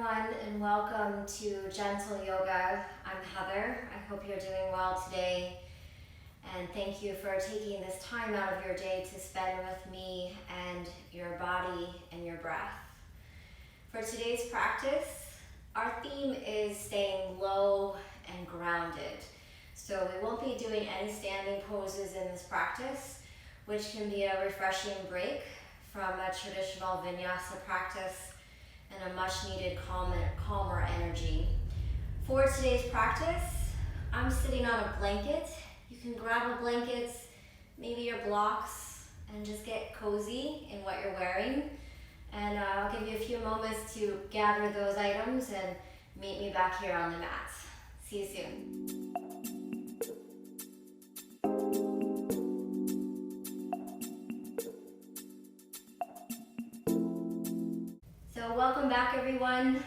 everyone, and welcome to Gentle Yoga. I'm Heather. I hope you're doing well today, and thank you for taking this time out of your day to spend with me and your body and your breath. For today's practice, our theme is staying low and grounded. So we won't be doing any standing poses in this practice, which can be a refreshing break from a traditional vinyasa practice and a much needed calmer energy. For today's practice, I'm sitting on a blanket. You can grab a blanket, maybe your blocks, and just get cozy in what you're wearing. And I'll give you a few moments to gather those items and meet me back here on the mat. See you soon. So welcome back, everyone.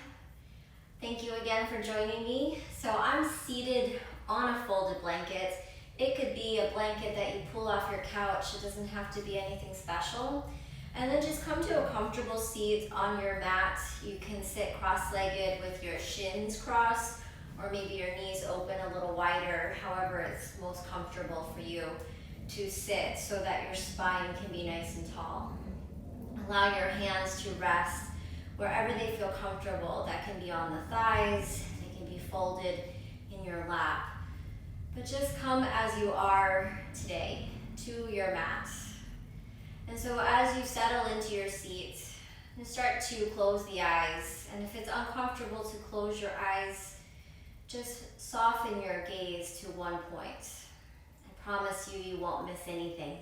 Thank you again for joining me. So I'm seated on a folded blanket. It could be a blanket that you pull off your couch. It doesn't have to be anything special. And then just come to a comfortable seat on your mat. You can sit cross-legged with your shins crossed, or maybe your knees open a little wider, however it's most comfortable for you to sit so that your spine can be nice and tall. Allow your hands to rest wherever they feel comfortable. That can be on the thighs, they can be folded in your lap. But just come as you are today to your mat. And so as you settle into your seat, you start to close the eyes. And if it's uncomfortable to close your eyes, just soften your gaze to one point. I promise you, you won't miss anything.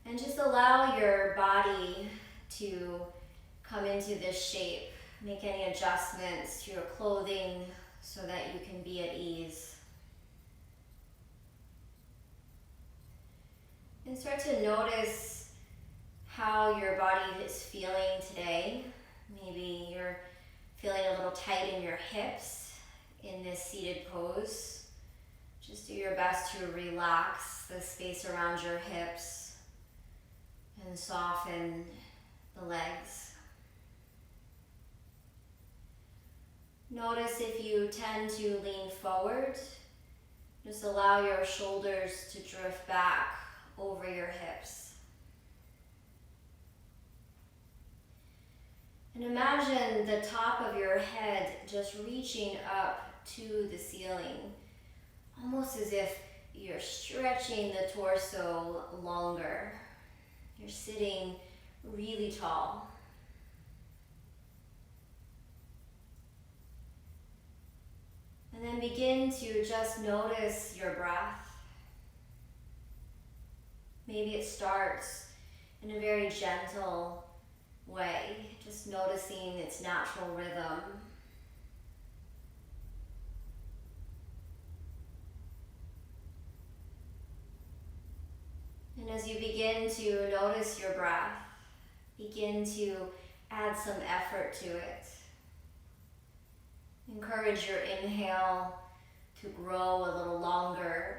And just allow your body to come into this shape. Make any adjustments to your clothing so that you can be at ease. And start to notice how your body is feeling today. Maybe you're feeling a little tight in your hips in this seated pose. Just do your best to relax the space around your hips and soften the legs. Notice if you tend to lean forward, just allow your shoulders to drift back over your hips. And imagine the top of your head just reaching up to the ceiling, almost as if you're stretching the torso longer. You're sitting really tall. And then begin to just notice your breath. Maybe it starts in a very gentle way, just noticing its natural rhythm. And as you begin to notice your breath, begin to add some effort to it. Encourage your inhale to grow a little longer.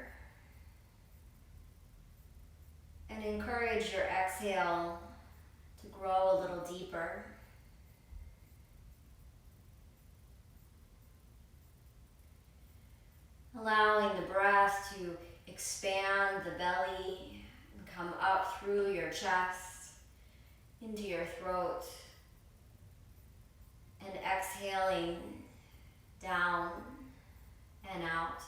And encourage your exhale to grow a little deeper. Allowing the breath to expand the belly and come up through your chest, into your throat, and exhaling down and out.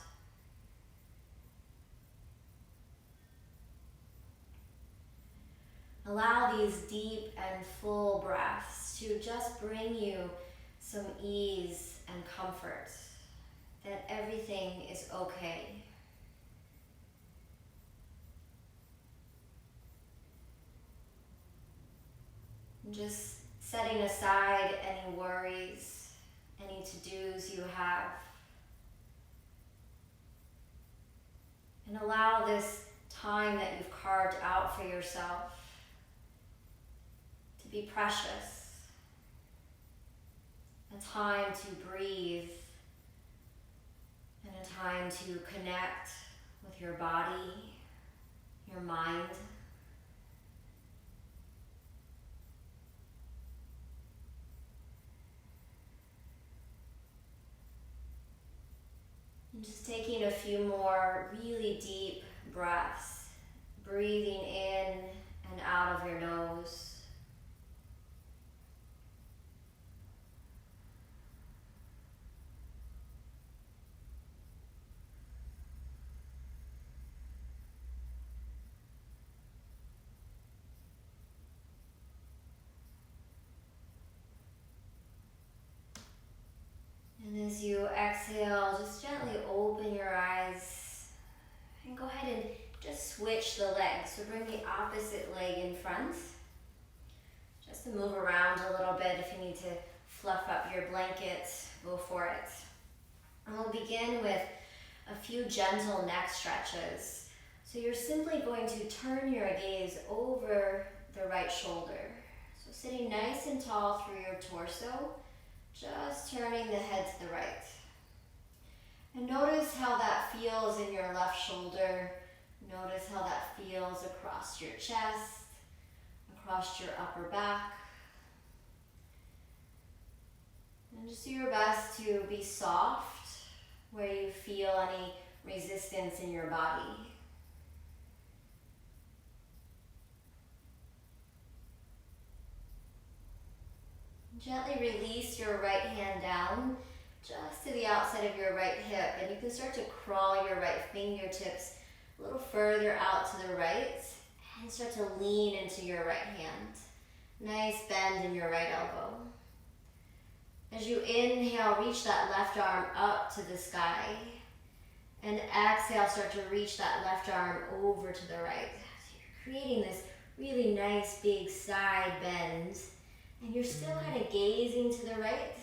Allow these deep and full breaths to just bring you some ease and comfort, that everything is okay. Just setting aside any worries, any to-dos you have. And allow this time that you've carved out for yourself to be precious. A time to breathe and a time to connect with your body, your mind. Just taking a few more really deep breaths, breathing in and out of your nose. And as you exhale, just gently open your eyes and go ahead and just switch the legs. So bring the opposite leg in front. Just to move around a little bit. If you need to fluff up your blanket, go for it. And we'll begin with a few gentle neck stretches. So you're simply going to turn your gaze over the right shoulder. So sitting nice and tall through your torso, just turning the head to the right. And notice how that feels in your left shoulder. Notice how that feels across your chest, across your upper back. And just do your best to be soft where you feel any resistance in your body. Gently release your right hand down just to the outside of your right hip, and you can start to crawl your right fingertips a little further out to the right and start to lean into your right hand. Nice bend in your right elbow. As you inhale, reach that left arm up to the sky, and exhale, start to reach that left arm over to the right. So you're creating this really nice big side bend. And you're still kind of gazing to the right.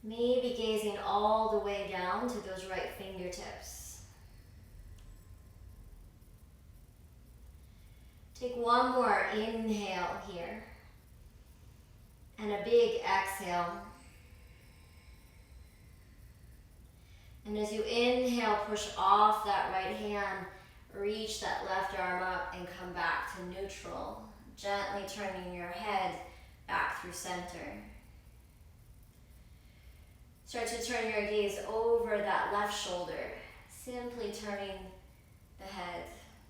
Maybe gazing all the way down to those right fingertips. Take one more inhale here. And a big exhale. And as you inhale, push off that right hand, reach that left arm up and come back to neutral. Gently turning your head back through center. Start to turn your gaze over that left shoulder, simply turning the head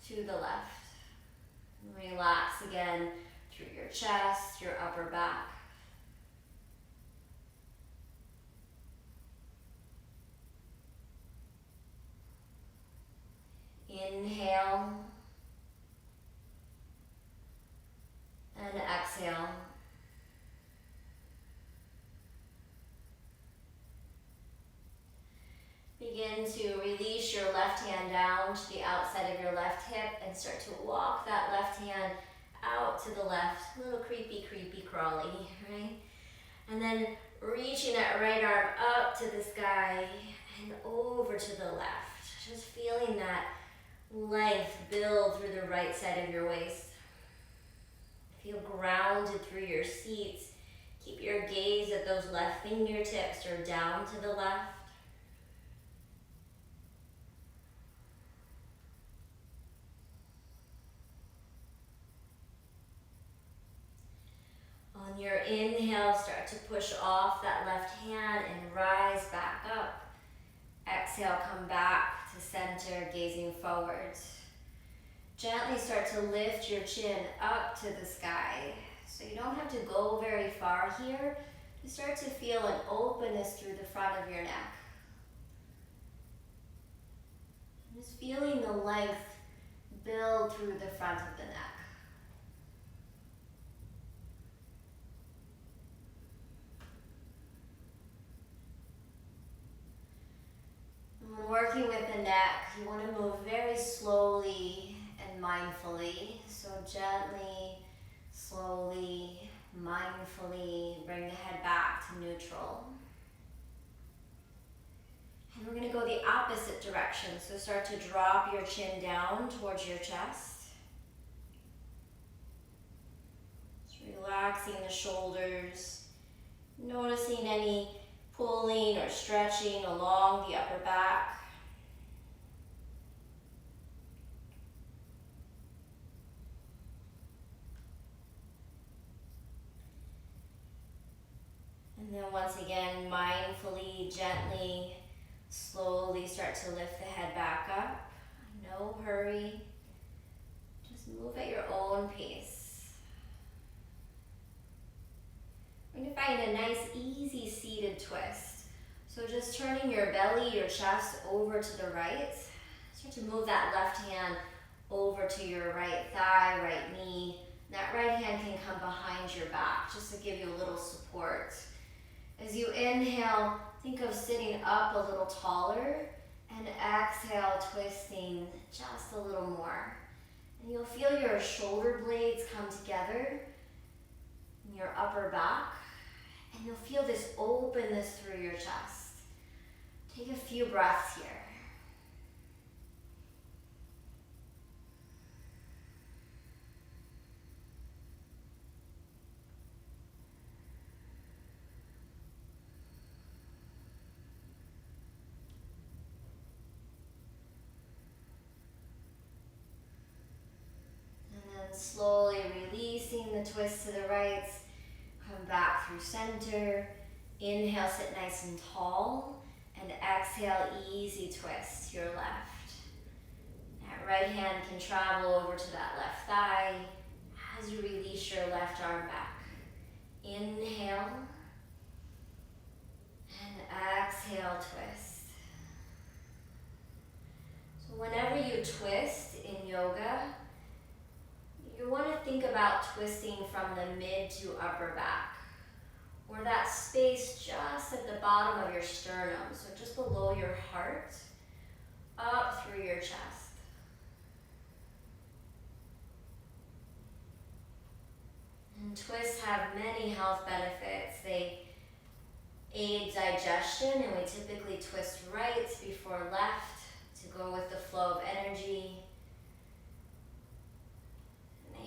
to the left. Relax again through your chest, your upper back. Inhale. And exhale. Begin to release your left hand down to the outside of your left hip and start to walk that left hand out to the left. A little creepy crawly, right? And then reaching that right arm up to the sky and over to the left. Just feeling that length build through the right side of your waist. Feel grounded through your seats. Keep your gaze at those left fingertips or down to the left. On your inhale, start to push off that left hand and rise back up. Exhale, come back to center, gazing forwards. Gently start to lift your chin up to the sky. So you don't have to go very far here. You start to feel an openness through the front of your neck. Just feeling the length build through the front of the neck. And when working with the neck, you want to move very slowly and mindfully. So gently, slowly, mindfully bring the head back to neutral. And we're going to go the opposite direction. So start to drop your chin down towards your chest. Just relaxing the shoulders. Noticing any pulling or stretching along the upper back. And then once again, mindfully, gently Slowly start to lift the head back up. No hurry. Just move at your own pace. We're going to find a nice, easy seated twist. So just turning your belly, your chest over to the right. Start to move that left hand over to your right thigh, right knee. That right hand can come behind your back just to give you a little support. As you inhale, think of sitting up a little taller, and exhale, twisting just a little more. And you'll feel your shoulder blades come together in your upper back, and you'll feel this openness through your chest. Take a few breaths here. Slowly releasing the twist to the right, come back through center. Inhale, sit nice and tall, and exhale, easy twist to your left. That right hand can travel over to that left thigh as you release your left arm back. Inhale, and exhale, twist. So whenever you twist in yoga, you want to think about twisting from the mid to upper back, or that space just at the bottom of your sternum, so just below your heart, up through your chest. And twists have many health benefits. They aid digestion, and we typically twist right before left to go with the flow of energy.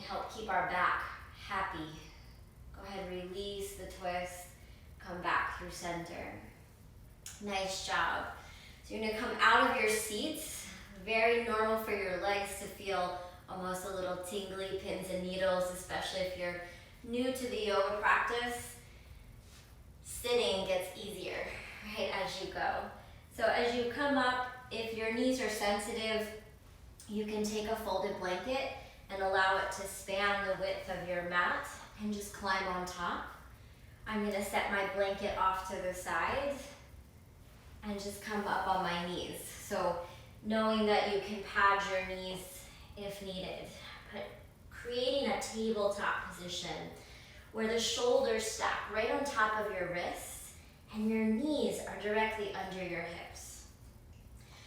Help keep our back happy. Go ahead, release the twist, come back through center. Nice job. So you're gonna come out of your seats. Very normal for your legs to feel almost a little tingly, pins and needles, especially if you're new to the yoga practice. Sitting gets easier, right, as you go. So as you come up, if your knees are sensitive, you can take a folded blanket and allow it to span the width of your mat and just climb on top. I'm gonna set my blanket off to the side and just come up on my knees. So knowing that you can pad your knees if needed, but creating a tabletop position where the shoulders stack right on top of your wrists and your knees are directly under your hips.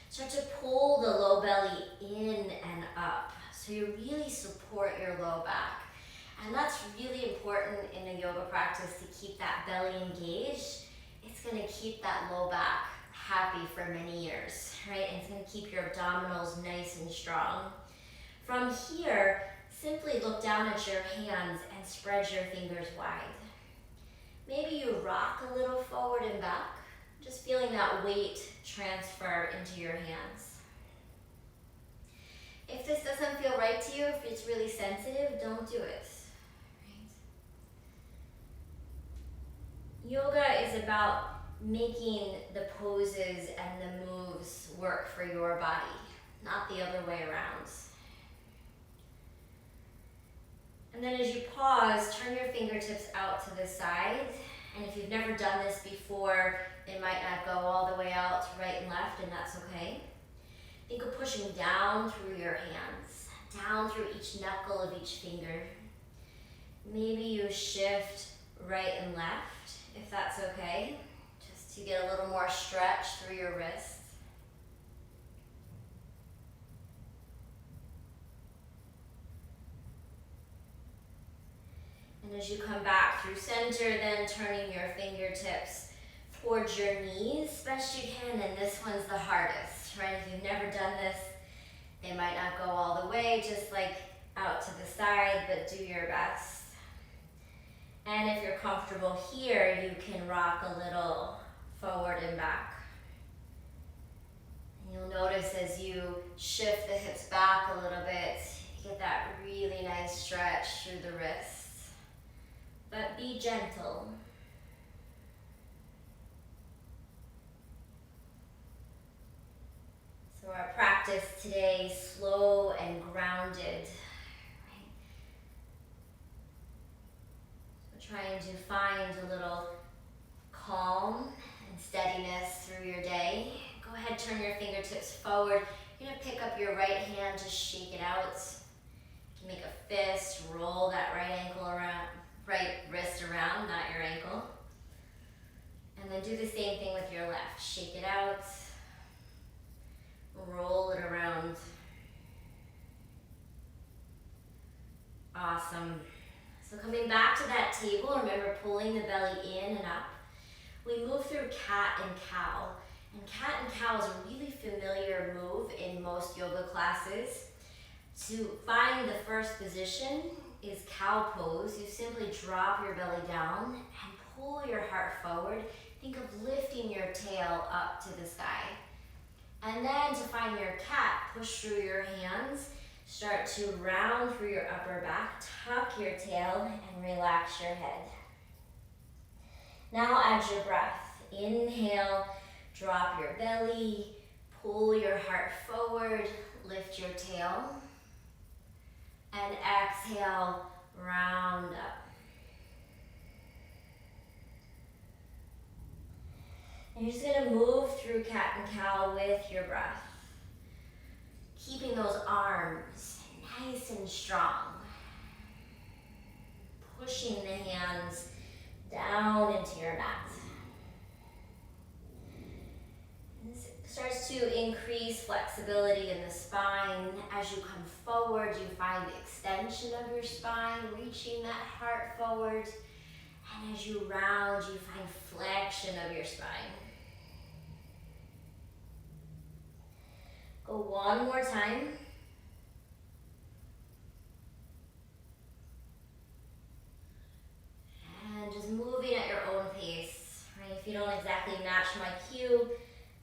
Start to pull the low belly in and up. So you really support your low back. And that's really important in a yoga practice to keep that belly engaged. It's gonna keep that low back happy for many years, right? And it's gonna keep your abdominals nice and strong. From here, simply look down at your hands and spread your fingers wide. Maybe you rock a little forward and back, just feeling that weight transfer into your hands. If this doesn't feel right to you, if it's really sensitive, don't do it. Right? Yoga is about making the poses and the moves work for your body, not the other way around. And then as you pause, turn your fingertips out to the side. And if you've never done this before, it might not go all the way out to right and left, and that's okay. Think of pushing down through your hands, down through each knuckle of each finger. Maybe you shift right and left, if that's okay, just to get a little more stretch through your wrists. And as you come back through center, then turning your fingertips towards your knees, best you can, and this one's the hardest, right? If you've never done this, they might not go all the way, just like out to the side, but do your best. And if you're comfortable here, you can rock a little forward and back. And you'll notice as you shift the hips back a little bit, you get that really nice stretch through the wrists. But be gentle. practice today slow and grounded. Right? So trying to find a little calm and steadiness through your day. Go ahead, turn your fingertips forward. You're gonna pick up your right hand, just shake it out. You can make a fist, roll that right ankle around, right wrist around, not your ankle. And then do the same thing with your left. Shake it out, roll it around. Awesome. So coming back to that table, remember pulling the belly in and up. We move through cat and cow. And cat and cow is a really familiar move in most yoga classes. To find the first position is cow pose. You simply drop your belly down and pull your heart forward. Think of lifting your tail up to the sky. And then to find your cat, push through your hands. Start to round through your upper back, tuck your tail, and relax your head. Now add your breath. Inhale, drop your belly, pull your heart forward, lift your tail. And exhale, round up. And you're just gonna move through cat and cow with your breath. Keeping those arms nice and strong. Pushing the hands down into your mat. This starts to increase flexibility in the spine. As you come forward, you find extension of your spine, reaching that heart forward. And as you round, you find flexion of your spine. Go one more time. And just moving at your own pace. Right? If you don't exactly match my cue,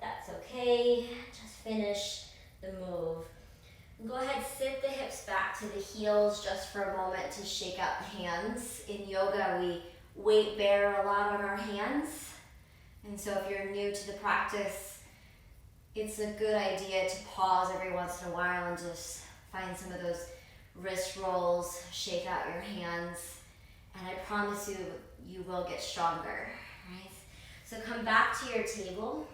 that's okay. Just finish the move. And go ahead, sit the hips back to the heels just for a moment to shake out the hands. In yoga, we weight bear a lot on our hands. And so if you're new to the practice, it's a good idea to pause every once in a while and just find some of those wrist rolls, shake out your hands, and I promise you, you will get stronger, right? So come back to your table,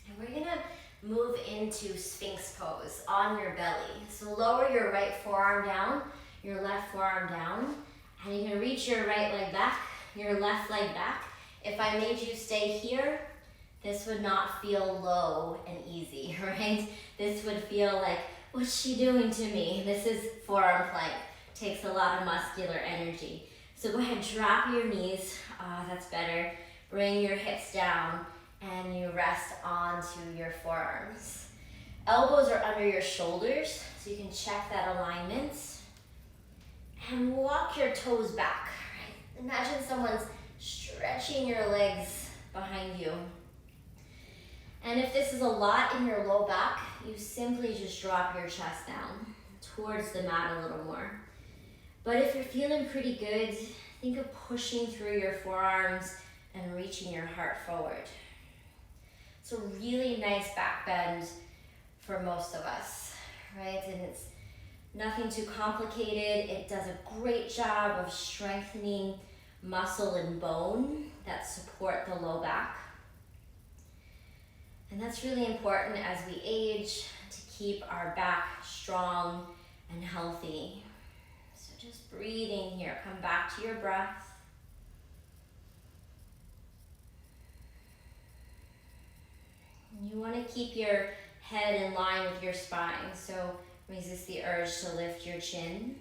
and we're gonna move into Sphinx pose on your belly. So lower your right forearm down, your left forearm down, and you're gonna reach your right leg back, your left leg back. If I made you stay here, this would not feel low and easy, right? This would feel like, what's she doing to me? This is forearm plank. Takes a lot of muscular energy. So go ahead, drop your knees. That's better. Bring your hips down and you rest onto your forearms. Elbows are under your shoulders, so you can check that alignment. And walk your toes back, right? Imagine someone's stretching your legs behind you. And if this is a lot in your low back, you simply just drop your chest down towards the mat a little more. But if you're feeling pretty good, think of pushing through your forearms and reaching your heart forward. It's a really nice back bend for most of us, right? And it's nothing too complicated. It does a great job of strengthening muscle and bone that support the low back. And that's really important as we age to keep our back strong and healthy. So just breathing here, come back to your breath. And you want to keep your head in line with your spine, so resist the urge to lift your chin.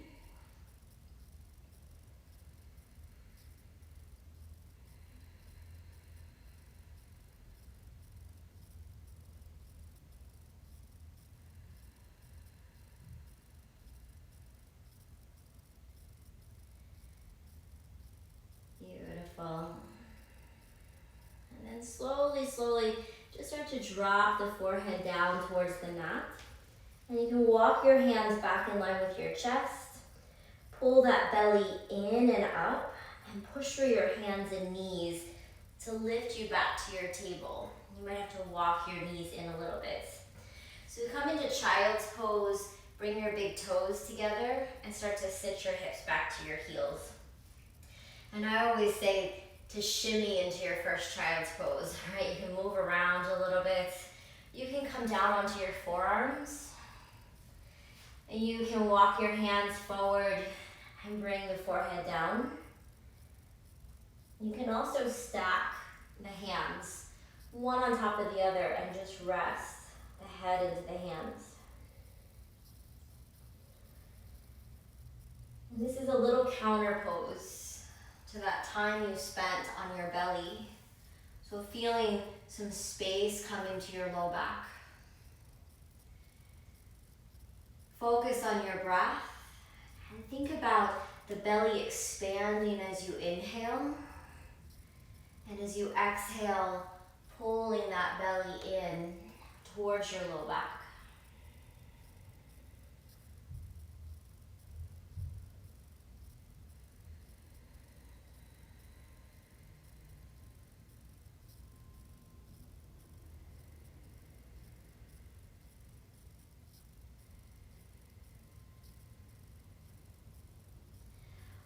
Beautiful. And then slowly, just start to drop the forehead down towards the mat. And you can walk your hands back in line with your chest. Pull that belly in and up and push through your hands and knees to lift you back to your table. You might have to walk your knees in a little bit. So come into child's pose, bring your big toes together and start to sit your hips back to your heels. And I always say to shimmy into your first child's pose, right? You can move around a little bit. You can come down onto your forearms. And you can walk your hands forward and bring the forehead down. You can also stack the hands, one on top of the other, and just rest the head into the hands. And this is a little counter pose to that time you spent on your belly. So feeling some space come into your low back. Focus on your breath and think about the belly expanding as you inhale, and as you exhale, pulling that belly in towards your low back.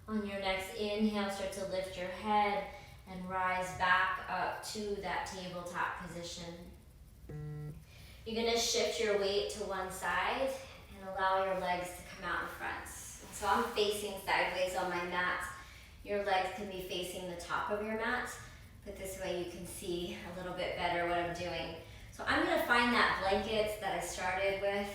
On your next inhale, start to lift your head and rise back up to that tabletop position. You're going to shift your weight to one side and allow your legs to come out in front. So I'm facing sideways on my mat. Your legs can be facing the top of your mat, but this way you can see a little bit better what I'm doing. So I'm going to find that blanket that I started with.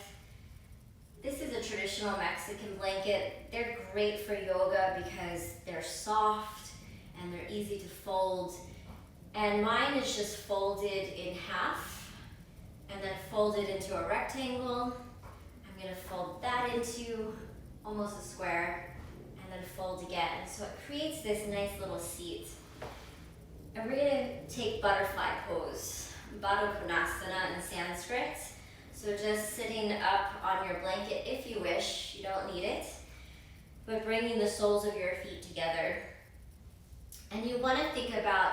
This is a traditional Mexican blanket. They're great for yoga because they're soft and they're easy to fold. And mine is just folded in half and then folded into a rectangle. I'm gonna fold that into almost a square and then fold again. So it creates this nice little seat. And we're gonna take butterfly pose, Baddha Konasana in Sanskrit. So just sitting up on your blanket if you wish, you don't need it, but bringing the soles of your feet together. And you want to think about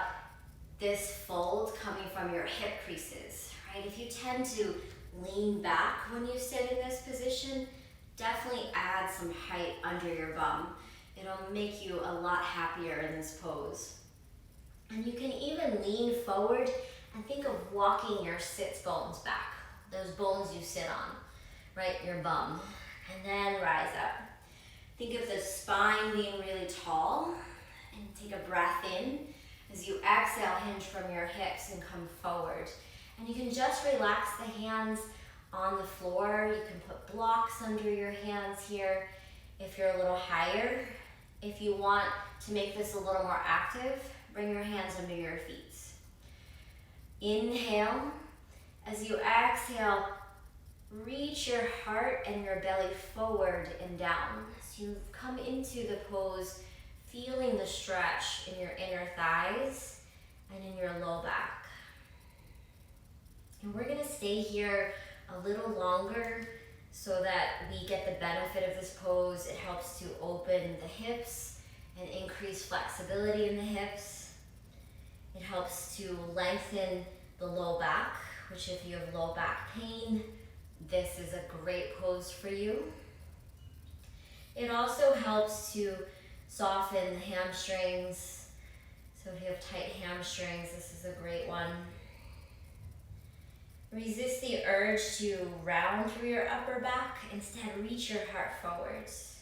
this fold coming from your hip creases, right? If you tend to lean back when you sit in this position, definitely add some height under your bum. It'll make you a lot happier in this pose. And you can even lean forward and think of walking your sits bones back. Those bones you sit on, right? Your bum. And then rise up. Think of the spine being really tall. And take a breath in. As you exhale, hinge from your hips and come forward. And you can just relax the hands on the floor. You can put blocks under your hands here if you're a little higher. If you want to make this a little more active, bring your hands under your feet. Inhale. As you exhale, reach your heart and your belly forward and down. So you come into the pose feeling the stretch in your inner thighs and in your low back. And we're going to stay here a little longer so that we get the benefit of this pose. It helps to open the hips and increase flexibility in the hips. It helps to lengthen the low back, which if you have low back pain, this is a great pose for you. It also helps to soften the hamstrings. So if you have tight hamstrings, this is a great one. Resist the urge to round through your upper back. Instead, reach your heart forwards.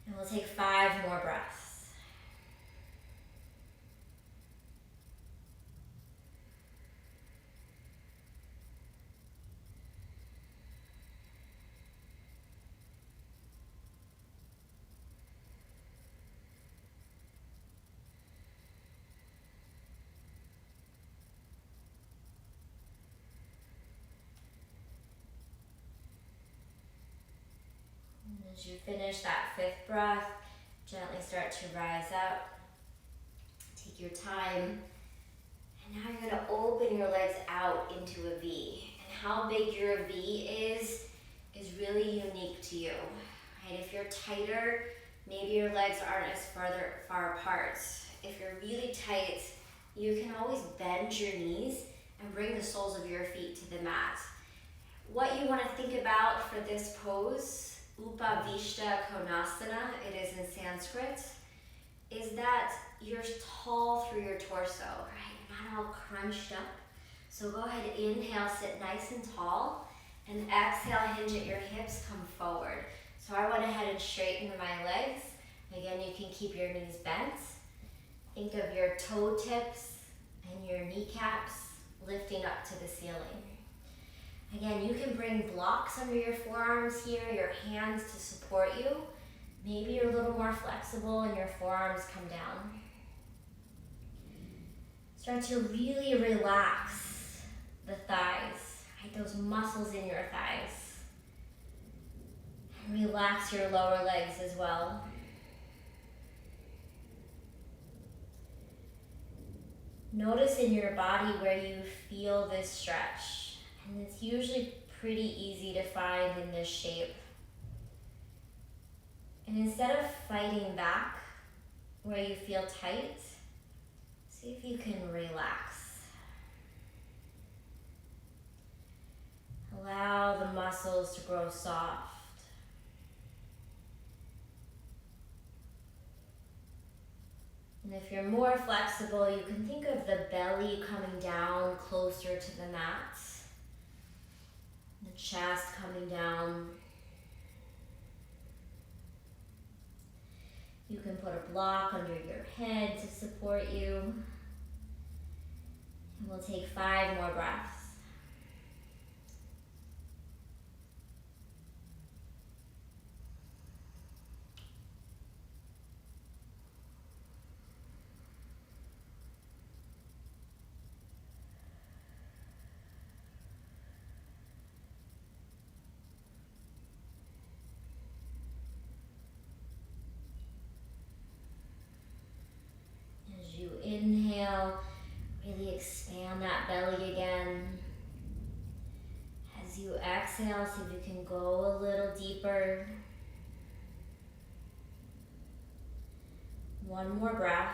And we'll take 5 more breaths. As you finish that 5th breath, gently start to rise up. Take your time. And now you're going to open your legs out into a V. And how big your V is really unique to you. Right? If you're tighter, maybe your legs aren't as far apart. If you're really tight, you can always bend your knees and bring the soles of your feet to the mat. What you want to think about for this pose, Upavishta Konasana, it is in Sanskrit, is that you're tall through your torso, right? You're not all crunched up. So go ahead, inhale, sit nice and tall, and exhale, hinge at your hips, come forward. So I went ahead and straightened my legs. Again, you can keep your knees bent. Think of your toe tips and your kneecaps lifting up to the ceiling. Again, you can bring blocks under your forearms here, your hands to support you. Maybe you're a little more flexible and your forearms come down. Start to really relax the thighs, right? Those muscles in your thighs. And relax your lower legs as well. Notice in your body where you feel this stretch. And it's usually pretty easy to find in this shape. And instead of fighting back where you feel tight, see if you can relax. Allow the muscles to grow soft. And if you're more flexible, you can think of the belly coming down closer to the mat. The chest coming down. You can put a block under your head to support you. And we'll take 5 more breaths. You inhale, really expand that belly again. As you exhale, see if you can go a little deeper. One more breath.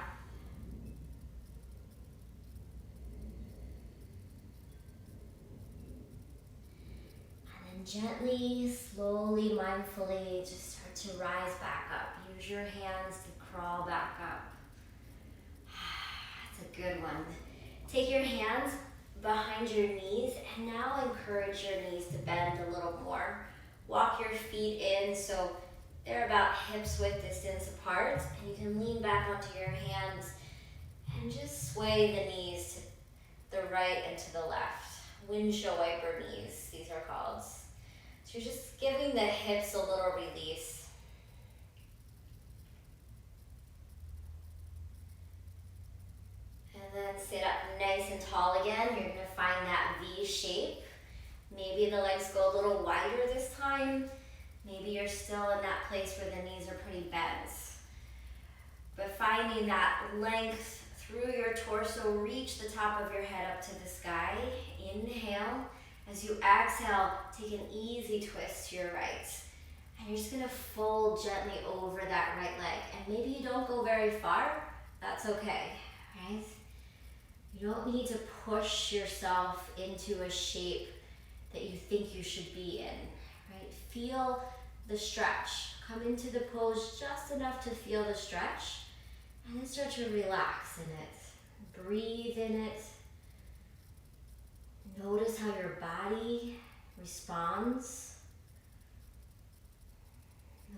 And then gently, slowly, mindfully, just start to rise back up. Use your hands to crawl back up. A good one. Take your hands behind your knees and now encourage your knees to bend a little more. Walk your feet in so they're about hips width distance apart, and you can lean back onto your hands and just sway the knees to the right and to the left. Windshield wiper knees, these are called. So you're just giving the hips a little release. And then sit up nice and tall again. You're going to find that V shape. Maybe the legs go a little wider this time. Maybe you're still in that place where the knees are pretty bent. But finding that length through your torso, reach the top of your head up to the sky. Inhale. As you exhale, take an easy twist to your right. And you're just going to fold gently over that right leg. And maybe you don't go very far. That's okay, right? You don't need to push yourself into a shape that you think you should be in, right? Feel the stretch. Come into the pose just enough to feel the stretch, and then start to relax in it. Breathe in it. Notice how your body responds.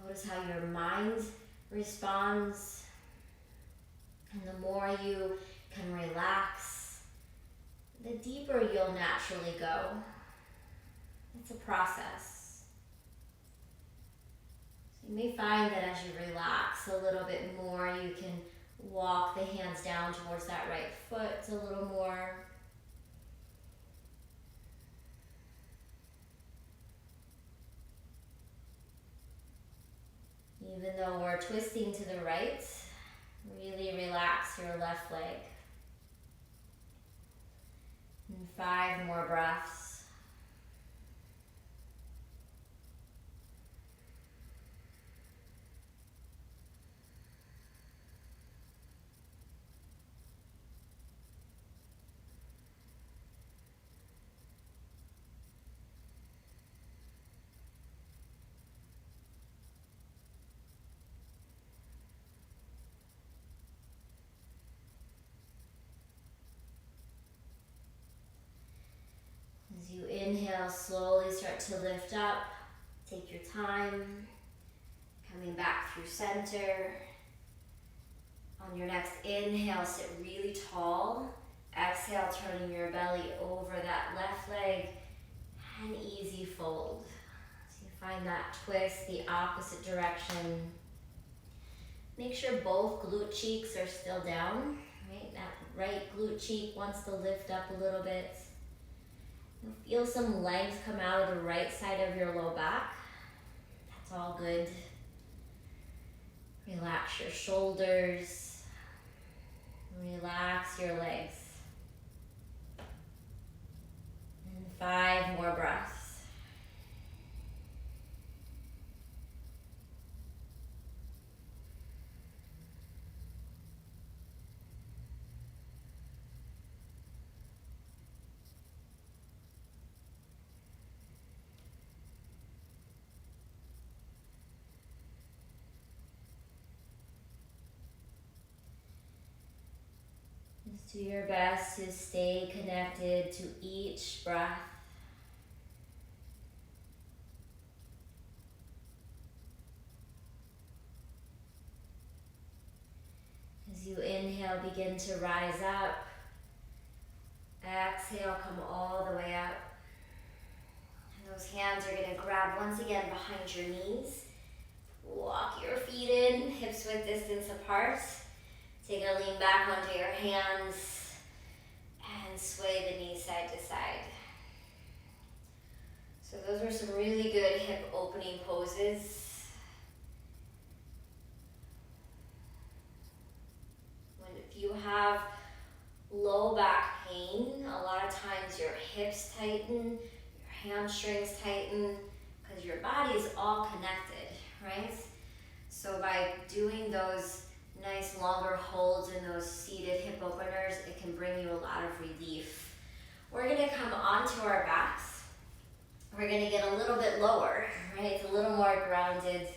Notice how your mind responds. And the more you can relax, the deeper you'll naturally go. It's a process. So you may find that as you relax a little bit more, you can walk the hands down towards that right foot a little more. Even though we're twisting to the right, really relax your left leg. And 5 more breaths. Exhale, slowly start to lift up. Take your time. Coming back through center. On your next inhale, sit really tall. Exhale, turning your belly over that left leg and easy fold. So you find that twist the opposite direction. Make sure both glute cheeks are still down, right? That right glute cheek wants to lift up a little bit. You'll feel some length come out of the right side of your low back. That's all good. Relax your shoulders. Relax your legs. And 5 more breaths. Just do your best to stay connected to each breath. As you inhale, begin to rise up. Exhale, come all the way up. And those hands are going to grab once again behind your knees. Walk your feet in, hips width distance apart. Take a lean back onto your hands and sway the knees side to side. So those were some really good hip opening poses. If you have low back pain, a lot of times your hips tighten, your hamstrings tighten, because your body is all connected, right? So by doing those nice longer holds in those seated hip openers, it can bring you a lot of relief. We're gonna come onto our backs. We're gonna get a little bit lower, right? It's a little more grounded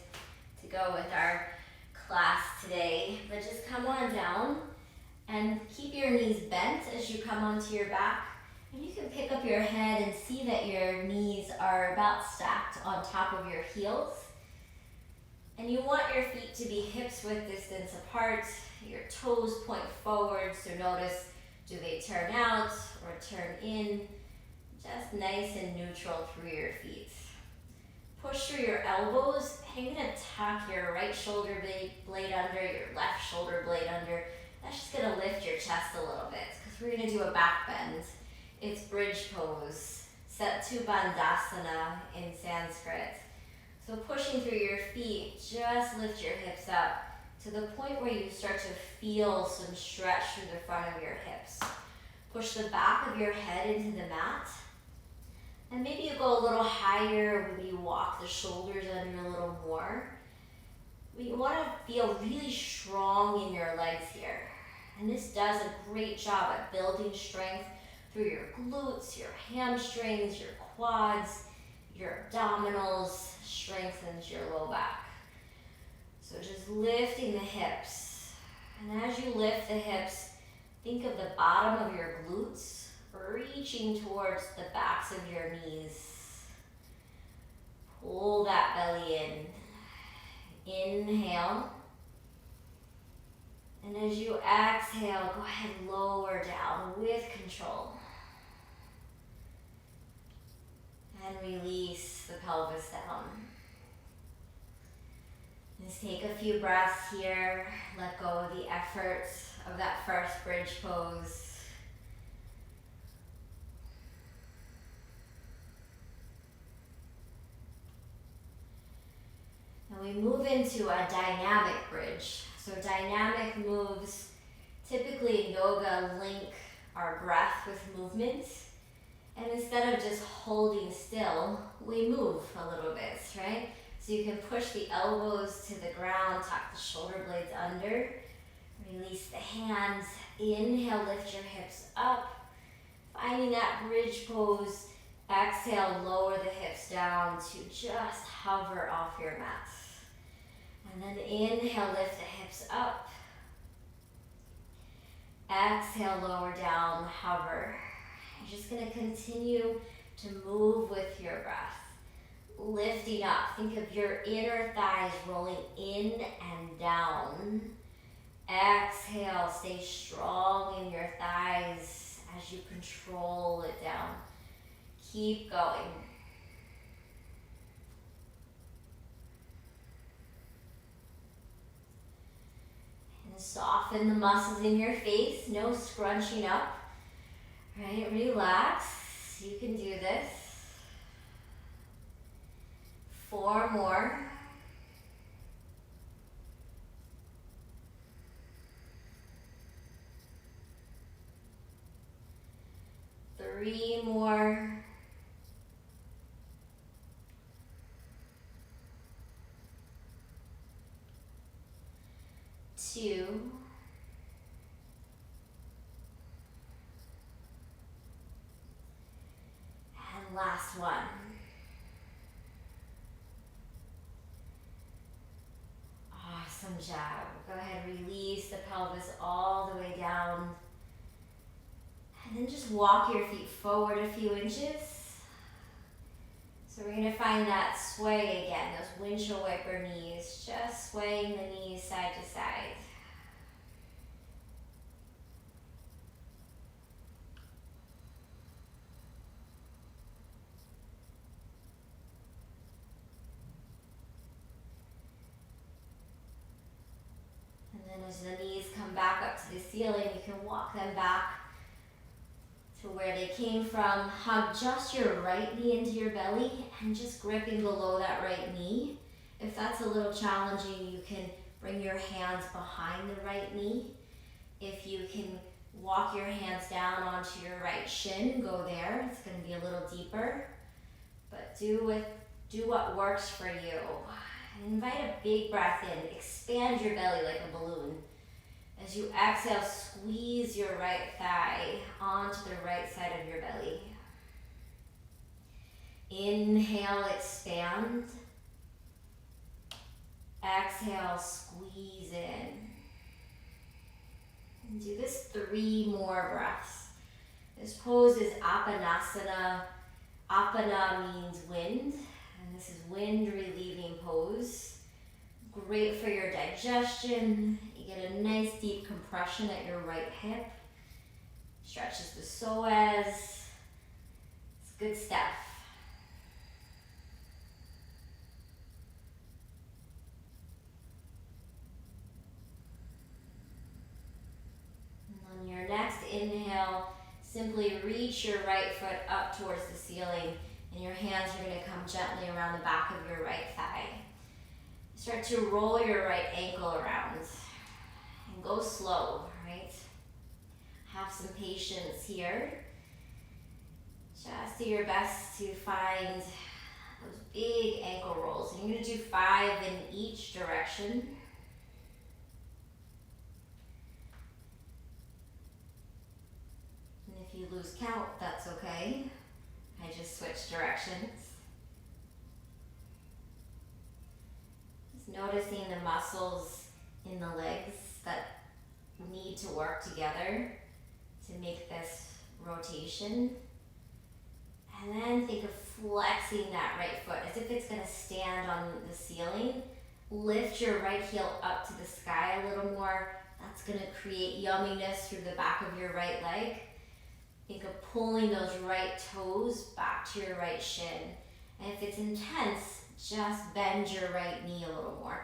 to go with our class today. But just come on down and keep your knees bent as you come onto your back. And you can pick up your head and see that your knees are about stacked on top of your heels. And you want your feet to be hips width distance apart. Your toes point forward, so notice, do they turn out or turn in? Just nice and neutral through your feet. Push through your elbows, and you're gonna tuck your right shoulder blade under, your left shoulder blade under. That's just gonna lift your chest a little bit, because we're gonna do a back bend. It's bridge pose, Setu Bandhasana in Sanskrit. So pushing through your feet, just lift your hips up to the point where you start to feel some stretch through the front of your hips. Push the back of your head into the mat. And maybe you go a little higher, maybe you walk the shoulders under a little more. You want to feel really strong in your legs here. And this does a great job at building strength through your glutes, your hamstrings, your quads, your abdominals, strengthens your low back. So just lifting the hips. And as you lift the hips, think of the bottom of your glutes reaching towards the backs of your knees. Pull that belly in. Inhale. And as you exhale, go ahead and lower down with control. And release the pelvis down. Just take a few breaths here. Let go of the effort of that first bridge pose. And we move into a dynamic bridge. So dynamic moves, typically in yoga, link our breath with movement. And instead of just holding still, we move a little bit, right? So you can push the elbows to the ground, tuck the shoulder blades under, release the hands, inhale, lift your hips up, finding that bridge pose, exhale, lower the hips down to just hover off your mat. And then inhale, lift the hips up, exhale, lower down, hover. You're just going to continue to move with your breath. Lifting up, think of your inner thighs rolling in and down. Exhale, stay strong in your thighs as you control it down. Keep going. And soften the muscles in your face, no scrunching up. Right, relax, you can do this. 4 more. 3 more. 2. And last one. Awesome job. Go ahead, release the pelvis all the way down. And then just walk your feet forward a few inches. So we're going to find that sway again, those windshield wiper knees, just swaying the knees side to side. And then as the knees come back up to the ceiling, you can walk them back to where they came from. Hug just your right knee into your belly and just gripping below that right knee. If that's a little challenging, you can bring your hands behind the right knee. If you can walk your hands down onto your right shin, go there. It's going to be a little deeper, but do what works for you. And invite a big breath in. Expand your belly like a balloon. As you exhale, squeeze your right thigh onto the right side of your belly. Inhale, expand. Exhale, squeeze in. And do this 3 more breaths. This pose is Apanasana. Apana means wind, and this is wind relieving pose. Great for your digestion. You get a nice deep compression at your right hip. Stretches the psoas. It's good stuff. And on your next inhale, simply reach your right foot up towards the ceiling, and your hands are going to come gently around the back of your right thigh. Start to roll your right ankle around and go slow, right? Have some patience here. Just do your best to find those big ankle rolls. And you're going to do 5 in each direction. And if you lose count, that's okay. I just switched directions. Noticing the muscles in the legs that need to work together to make this rotation. And then think of flexing that right foot as if it's going to stand on the ceiling. Lift your right heel up to the sky a little more. That's going to create yumminess through the back of your right leg. Think of pulling those right toes back to your right shin. And if it's intense, just bend your right knee a little more.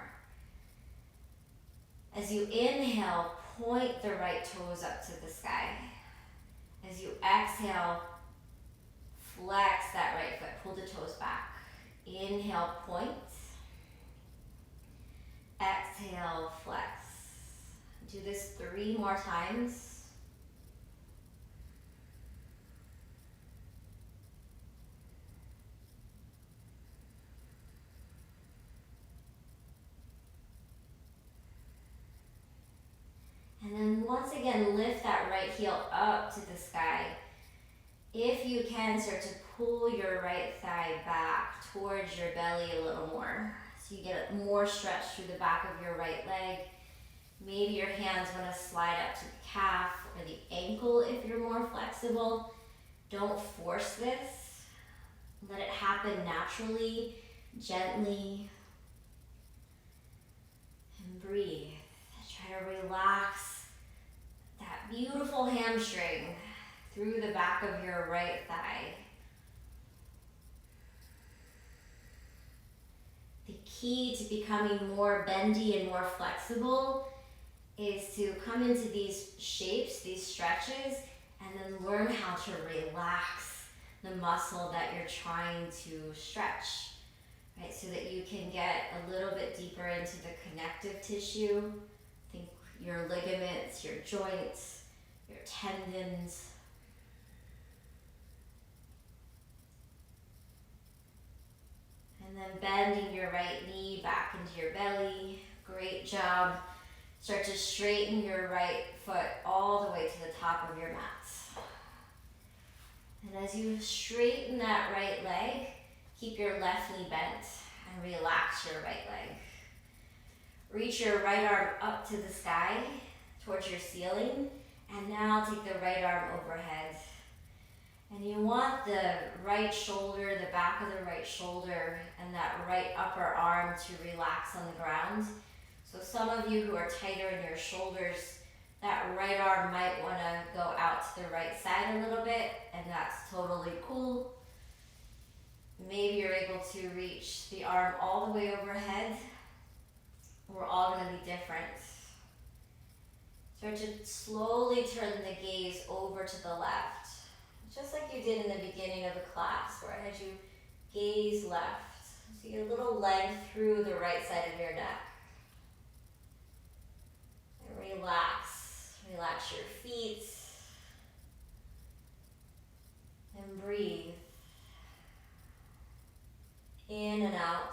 As you inhale, point the right toes up to the sky. As you exhale, flex that right foot, pull the toes back. Inhale, point. Exhale, flex. Do this 3 more times. And then once again, lift that right heel up to the sky. If you can, start to pull your right thigh back towards your belly a little more. So you get more stretch through the back of your right leg. Maybe your hands want to slide up to the calf or the ankle if you're more flexible. Don't force this. Let it happen naturally, gently, and breathe. Try to relax that beautiful hamstring through the back of your right thigh. The key to becoming more bendy and more flexible is to come into these shapes, these stretches, and then learn how to relax the muscle that you're trying to stretch, right? So that you can get a little bit deeper into the connective tissue. Think your ligaments, your joints, your tendons. And then bending your right knee back into your belly. Great job. Start to straighten your right foot all the way to the top of your mat. And as you straighten that right leg, keep your left knee bent and relax your right leg. Reach your right arm up to the sky towards your ceiling, and now take the right arm overhead. And you want the right shoulder, the back of the right shoulder, and that right upper arm to relax on the ground. So some of you who are tighter in your shoulders, that right arm might want to go out to the right side a little bit, and that's totally cool. Maybe you're able to reach the arm all the way overhead. We're all going to be different. Start to slowly turn the gaze over to the left, just like you did in the beginning of the class, where I had you gaze left. So you get a little length through the right side of your neck. And relax. Relax your feet. And breathe. In and out.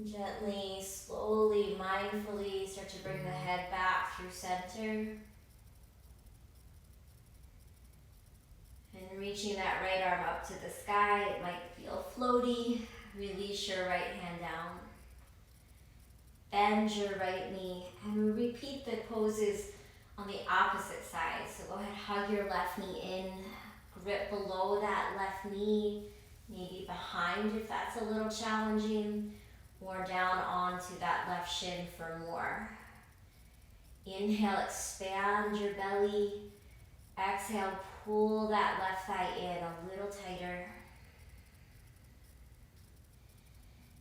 Gently, slowly, mindfully start to bring the head back through center. And reaching that right arm up to the sky, it might feel floaty. Release your right hand down. Bend your right knee and repeat the poses on the opposite side. So go ahead, hug your left knee in, grip below that left knee, maybe behind if that's a little challenging, or down onto that left shin for more. Inhale, expand your belly. Exhale, pull that left thigh in a little tighter.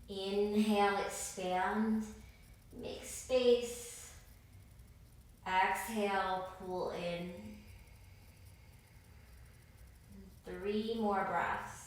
Inhale, expand, make space. Exhale, pull in. 3 more breaths.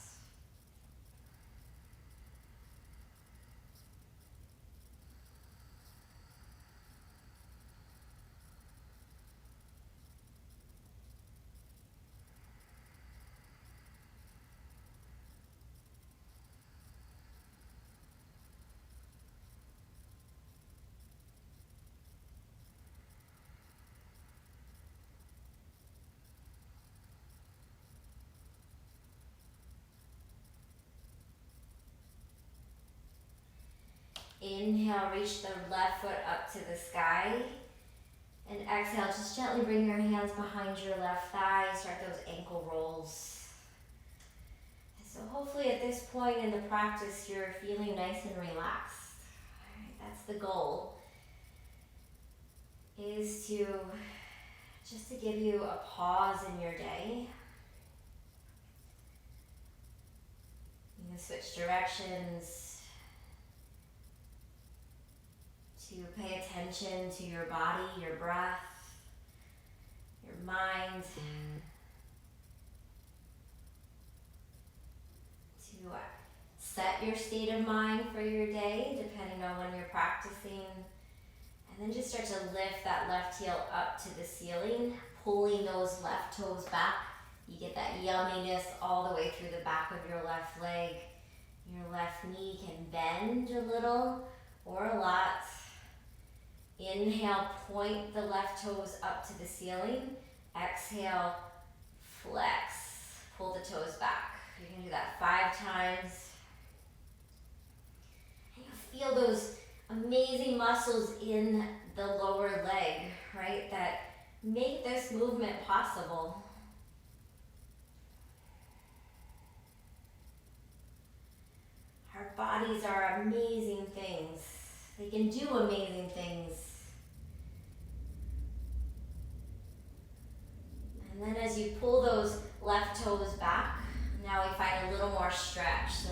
Inhale, reach the left foot up to the sky. And exhale, just gently bring your hands behind your left thigh. Start those ankle rolls. And so hopefully at this point in the practice, you're feeling nice and relaxed. All right, that's the goal. Is to just to give you a pause in your day. You can switch directions. To pay attention to your body, your breath, your mind. To set your state of mind for your day, depending on when you're practicing. And then just start to lift that left heel up to the ceiling, pulling those left toes back You get that yumminess all the way through the back of your left leg. Your left knee can bend a little or a lot. Inhale, point the left toes up to the ceiling. Exhale, flex, pull the toes back. You're gonna do that 5 times. And you feel those amazing muscles in the lower leg, right, that make this movement possible. Our bodies are amazing things. They can do amazing things. And then as you pull those left toes back, now we find a little more stretch. So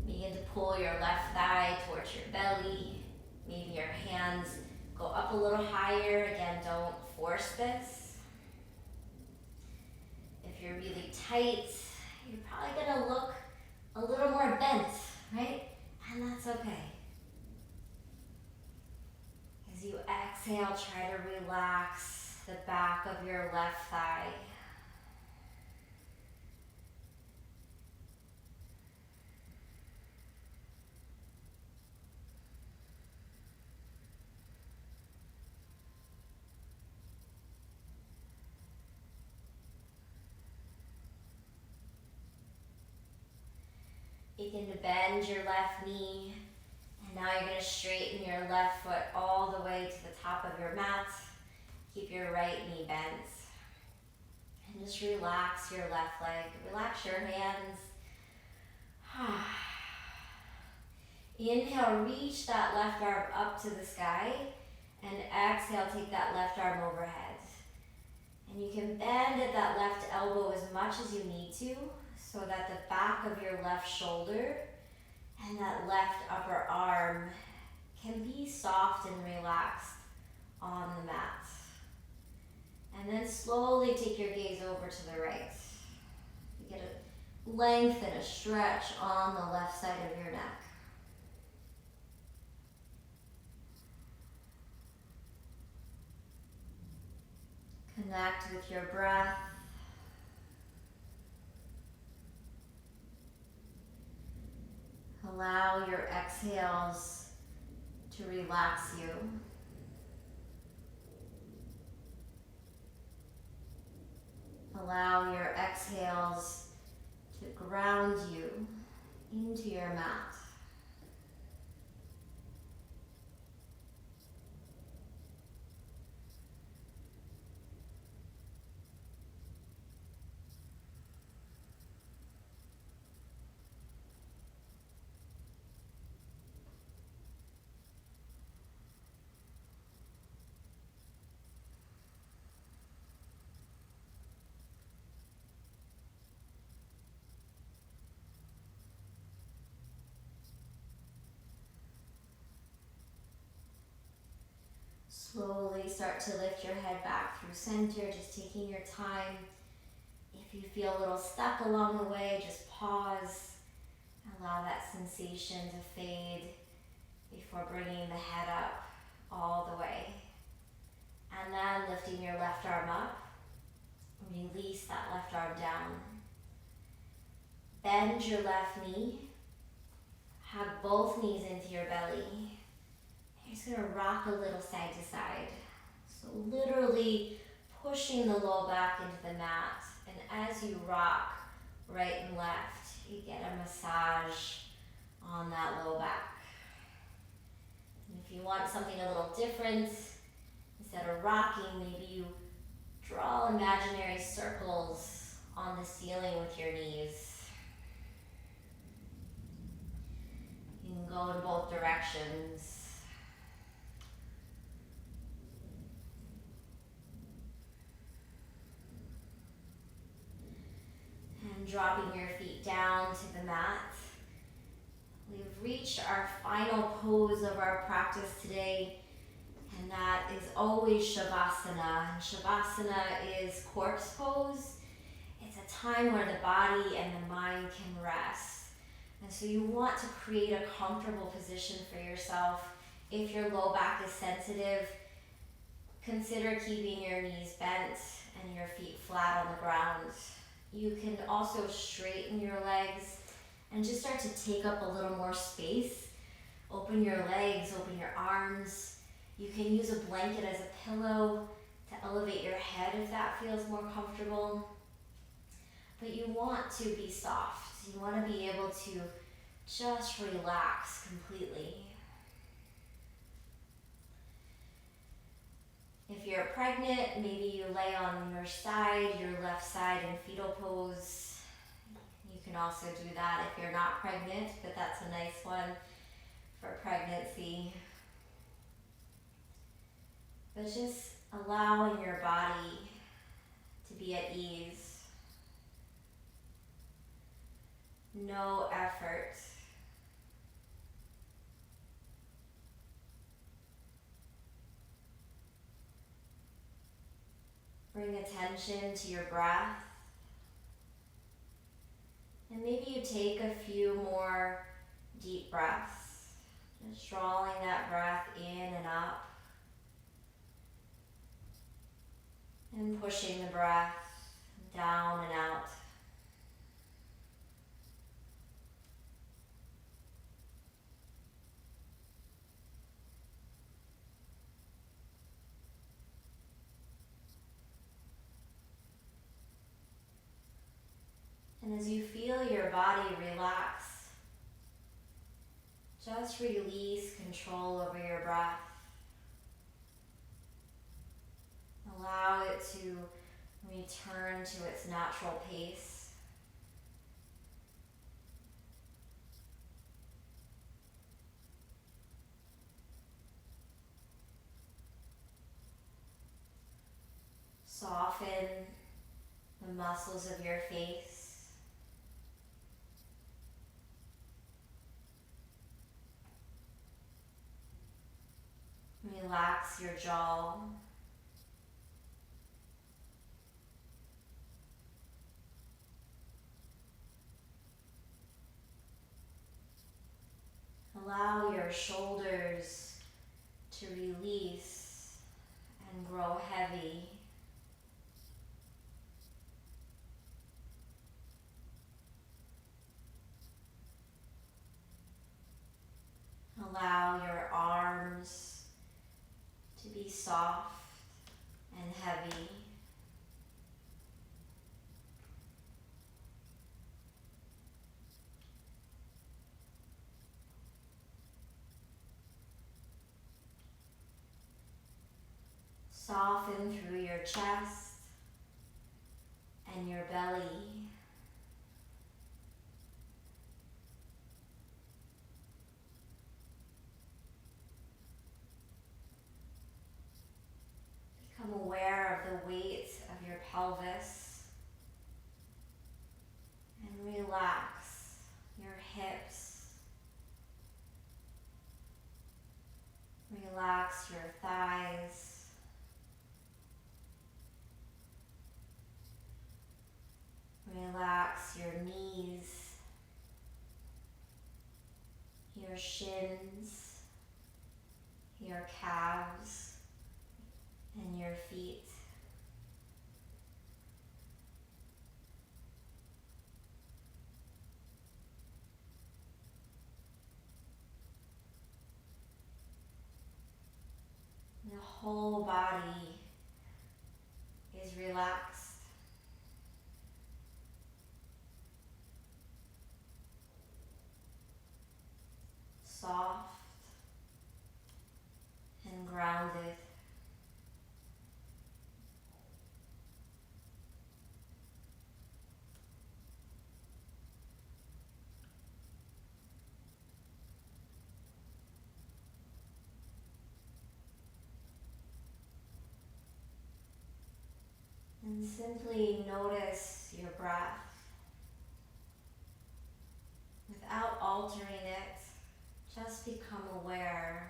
begin to pull your left thigh towards your belly. Maybe your hands go up a little higher. Again, don't force this. If you're really tight, you're probably gonna look a little more bent, right? And that's okay. As you exhale, try to relax the back of your left thigh. Begin to bend your left knee, and now you're going to straighten your left foot all the way to the top of your mat. Keep your right knee bent. And just relax your left leg. Relax your hands. Inhale, reach that left arm up to the sky, and exhale, take that left arm overhead. And you can bend at that left elbow as much as you need to, so that the back of your left shoulder and that left upper arm can be soft and relaxed on the mat. And then slowly take your gaze over to the right. You get a length and a stretch on the left side of your neck. Connect with your breath. Allow your exhales to relax you. Allow your exhales to ground you into your mat. Slowly start to lift your head back through center, just taking your time. If you feel a little stuck along the way, just pause. Allow that sensation to fade before bringing the head up all the way. And then lifting your left arm up. Release that left arm down. Bend your left knee. Hug both knees into your belly. You're just going to rock a little side to side. So literally pushing the low back into the mat. And as you rock right and left, you get a massage on that low back. And if you want something a little different, instead of rocking, maybe you draw imaginary circles on the ceiling with your knees. You can go in both directions. And dropping your feet down to the mat. We've reached our final pose of our practice today, and that is always Shavasana. And Shavasana is corpse pose. It's a time where the body and the mind can rest. And so you want to create a comfortable position for yourself. If your low back is sensitive, consider keeping your knees bent and your feet flat on the ground. You can also straighten your legs and just start to take up a little more space. Open your legs, open your arms. You can use a blanket as a pillow to elevate your head if that feels more comfortable. But you want to be soft. You want to be able to just relax completely. If you're pregnant, maybe you lay on your side, your left side in fetal pose. You can also do that if you're not pregnant, but that's a nice one for pregnancy. But just allowing your body to be at ease. No effort. Bring attention to your breath. And maybe you take a few more deep breaths. Just drawing that breath in and up. And pushing the breath down and out. And as you feel your body relax, just release control over your breath. Allow it to return to its natural pace. Soften the muscles of your face. Relax your jaw. Allow your shoulders to release and grow heavy. Allow your arms to be soft and heavy. Soften through your chest and your belly. Become aware of the weight of your pelvis and relax your hips. Relax your thighs. Relax your knees, your shins, your calves, and your feet. The whole body is relaxed. Soft and grounded. And simply notice your breath without altering it. Just become aware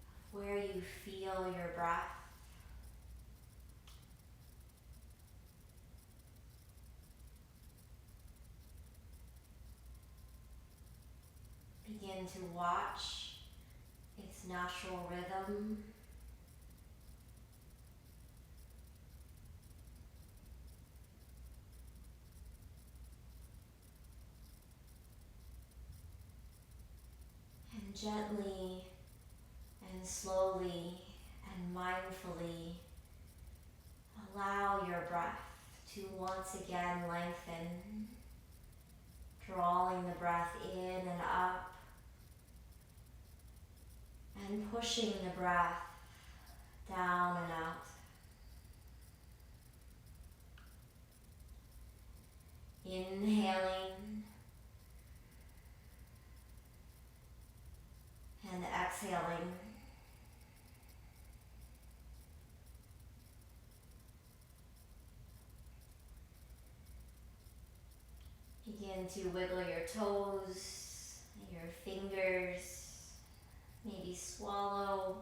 of where you feel your breath. Begin to watch its natural rhythm. gently and slowly and mindfully allow your breath to once again lengthen, drawing the breath in and up and pushing the breath down and out. Inhaling and exhaling. Begin to wiggle your toes, your fingers, maybe swallow.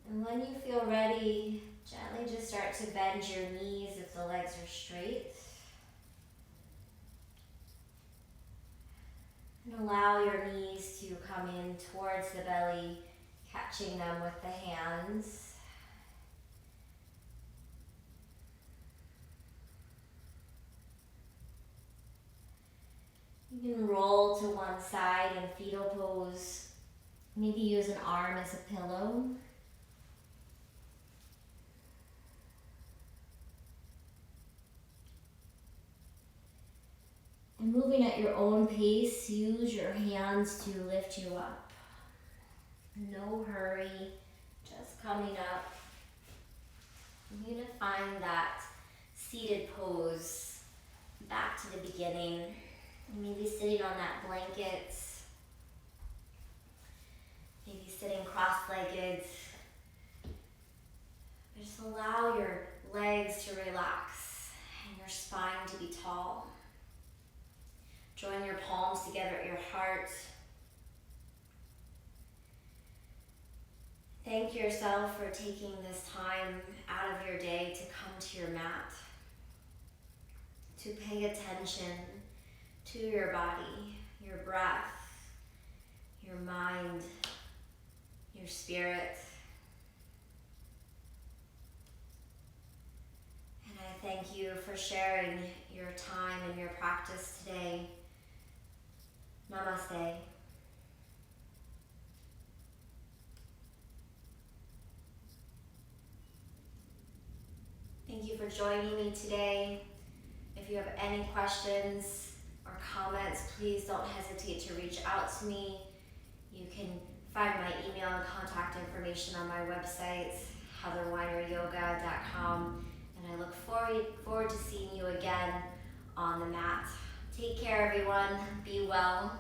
And when you feel ready, gently just start to bend your knees if the legs are straight. And allow your knees to come in towards the belly, catching them with the hands. You can roll to one side in fetal pose. Maybe use an arm as a pillow. And moving at your own pace, use your hands to lift you up. No hurry, just coming up. You're going to find that seated pose back to the beginning. Maybe sitting on that blanket, maybe sitting cross-legged. Just allow your legs to relax and your spine to be tall. Join your palms together at your heart. Thank yourself for taking this time out of your day to come to your mat, to pay attention to your body, your breath, your mind, your spirit. And I thank you for sharing your time and your practice today. Namaste. Thank you for joining me today. If you have any questions or comments, please don't hesitate to reach out to me. You can find my email and contact information on my website, heatherweineryoga.com, and I look forward to seeing you again on the mat. Take care, everyone. Be well.